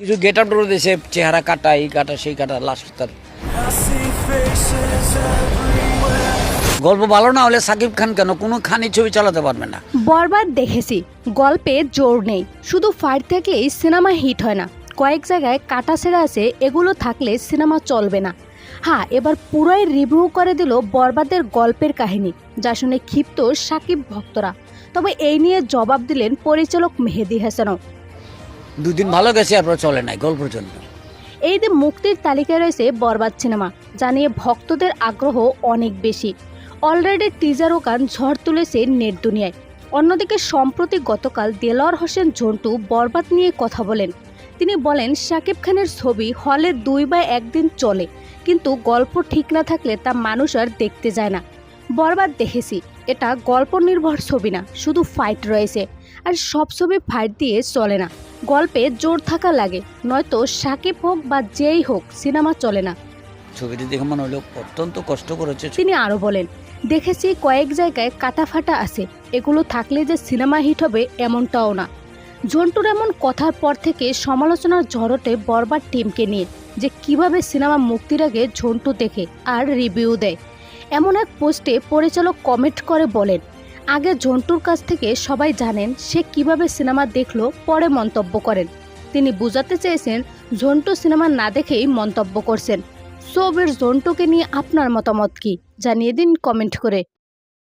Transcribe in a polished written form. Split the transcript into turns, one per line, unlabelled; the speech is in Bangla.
কিছু গেট আপ ডোর দিয়েছে, চেহারা কাটা, এই কাটা সেই কাটা, লাস্ট তার গল্প ভালো না হলে সাকিব খান কেন কোনো খানি ছবি চালাতে পারবে না।
বরবাদ দেখেছি, গল্পে জোর নেই, শুধু ফাইট থাকলেই সিনেমা হিট হয় না, কয়েক জায়গায় কাটা ছেঁড়া আছে, এগুলো থাকলে সিনেমা চলবে না। হ্যাঁ, এবার পুরাই রিভিউ করে দিল বরবাদের গল্পের কাহিনী, যা শুনে ক্ষিপ্ত সাকিব ভক্তরা। তবে এই নিয়ে জবাব দিলেন পরিচালক মেহেদী হাসানও।
দুদিন ভালো গেছে, এরপর চলে নাই গল্পের জন্য।
এই দিন মুক্তির তালিকায় রয়েছে বরবাদ সিনেমা, যা নিয়ে ভক্তদের আগ্রহ অনেক বেশি। অলরেডি টিজার ও গান ঝড় তুলেছে নেট দুনিয়ায়। অন্যদিকে সম্প্রতি গতকাল দেলোয়ার হোসেন ঝন্টু বরবাদ নিয়ে কথা বলেন। তিনি বলেন, শাকিব খানের ছবি হলে 2 বা 1 দিন চলে, কিন্তু গল্প ঠিক না থাকলে তা মানুষ আর দেখতে যায় না। বরবাদ দেখেছি, এটা গল্প নির্ভর ছবি না, শুধু ফাইট রয়েছে, আর সব ছবি ফাইট দিয়ে চলে না, গল্পে জোর থাকা লাগে, নয়তো শাকিব হোক বা যেই হোক সিনেমা চলে না।
ছবিটি দেখে মনে হলো অত্যন্ত কষ্ট করেছে।
তিনি আরো বলেন, দেখেছি কয়েক জায়গায় কাটাফাটা আছে, এগুলো থাকলে যে সিনেমা হিট হবে এমনটাও না। ঝন্টুর এমন কথার পর থেকে সমালোচনার ঝড় ওঠে বরবাদ টিমকে নিয়ে, যে কিভাবে সিনেমা মুক্তির আগে ঝন্টু দেখে আর রিভিউ দেয়। এমন এক পোস্টে পরিচালক কমেন্ট করে বলেন, আগে ঝন্টুর কাছ থেকে সবাই জানেন সে কিভাবে সিনেমা দেখলো, পরে মন্তব্য করেন। তিনি বোঝাতে চেয়েছেন ঝন্টু সিনেমা না দেখেই মন্তব্য করছেন। সো ঝন্টুকে নিয়ে আপনার মতামত কি, জানিয়ে দিন কমেন্ট করে।